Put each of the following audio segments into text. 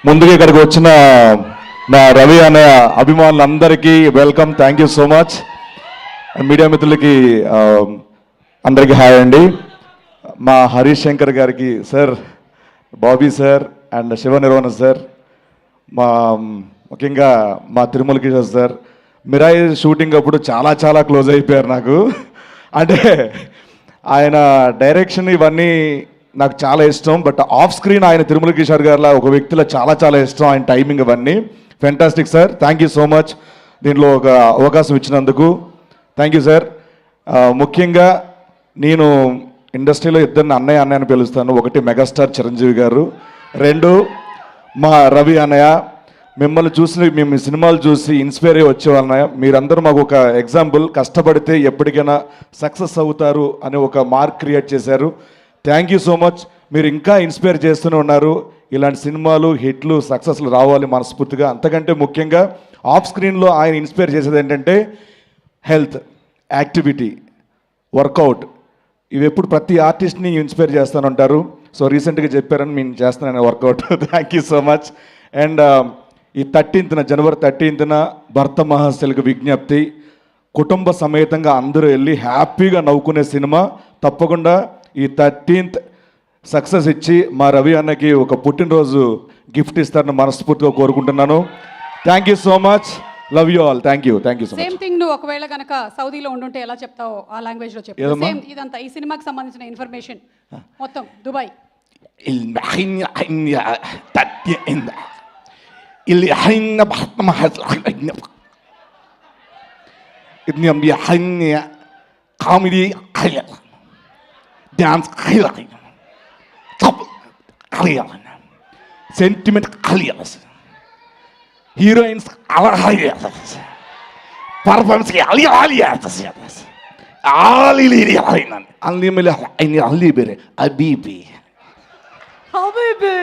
ముందుగా ఇక్కడికి వచ్చిన నా రవి అనే అభిమానులందరికీ welcome, thank you so much. Media మిత్రులకి అందరికీ హాయ్ అండి. మా హరీష్ శంకర్ గారికి sir, Bobby sir and Shiva నిర్వహణ సార్, ముఖ్యంగా మా తిరుమల కిషోర్ సార్, మిరాయి షూటింగ్ అప్పుడు చాలా చాలా క్లోజ్ అయిపోయారు నాకు. అంటే ఆయన డైరెక్షన్ ఇవన్నీ నాకు చాలా ఇష్టం, బట్ ఆఫ్ స్క్రీన్ ఆయన తిరుమల కిషోర్ గారిలా ఒక వ్యక్తిలో చాలా చాలా ఇష్టం. ఆయన టైమింగ్ ఇవన్నీ fantastic sir, thank you so much దీంట్లో ఒక అవకాశం ఇచ్చినందుకు. Thank you sir. ముఖ్యంగా నేను ఇండస్ట్రీలో ఇద్దరిని అన్నయ్య అని పిలుస్తాను. ఒకటి మెగాస్టార్ చిరంజీవి గారు, రెండు మా రవి అన్నయ్య. మిమ్మల్ని చూసి, మేము సినిమాలు చూసి ఇన్స్పైర్ అయ్యి వచ్చేవాళ్ళ మీరందరూ మాకు ఒక ఎగ్జాంపుల్. కష్టపడితే ఎప్పటికైనా సక్సెస్ అవుతారు అని ఒక మార్క్ క్రియేట్ చేశారు. Thank you so much. మీరు ఇంకా ఇన్స్పైర్ చేస్తూనే ఉన్నారు. ఇలాంటి సినిమాలు హిట్లు సక్సెస్లు రావాలి మనస్ఫూర్తిగా. అంతకంటే ముఖ్యంగా ఆఫ్ స్క్రీన్లో ఆయన ఇన్స్పైర్ చేసేది ఏంటంటే హెల్త్, యాక్టివిటీ, వర్కౌట్. ఇవి ఎప్పుడు ప్రతి ఆర్టిస్ట్ని ఇన్స్పైర్ చేస్తానంటారు. సో రీసెంట్గా చెప్పారని నేను చేస్తున్నాను workout. Thank you so much. And ఈ 13th జనవరి 13th భర్త మహాశైలకు విజ్ఞప్తి, కుటుంబ సమేతంగా అందరూ వెళ్ళి హ్యాపీగా నవ్వుకునే సినిమా. తప్పకుండా ఈ 13th సక్సెస్ ఇచ్చి మా రవి అన్నకి ఒక పుట్టినరోజు గిఫ్ట్ ఇస్తారని మనస్ఫూర్తిగా కోరుకుంటున్నాను. Thank you so much, love you all. Thank you so much. Same thing నువ్వు ఒకవేళ కనుక సౌదీలో ఉండుంటే ఎలా చెప్తావు ఆ లాంగ్వేజ్ లో చెప్పు. సేమ్ ఇదంతా ఈ సినిమాకి సంబంధించిన ఇన్ఫర్మేషన్ మొత్తం దుబాయ్. اللي حين بحط ما حد ابني بيحن كوميدي قليل دانس قليل طب قليل سنتيمنت قليل هيروينز على قليل performance قليل قليل علي علي ملح عيني علي بره حبيبي హబీబీ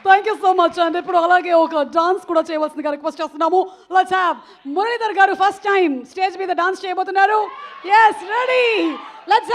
thank you so much and ఇప్పుడు అలాగే ఒక డాన్స్ కూడా చేయవలసిందిగా రిక్వెస్ట్ చేస్తున్నాము. లెట్స్ హావ్ మురళీధర్ గారు ఫస్ట్ టైం స్టేజ్ మీద డాన్స్ చేయబోతున్నారు. yes ready let's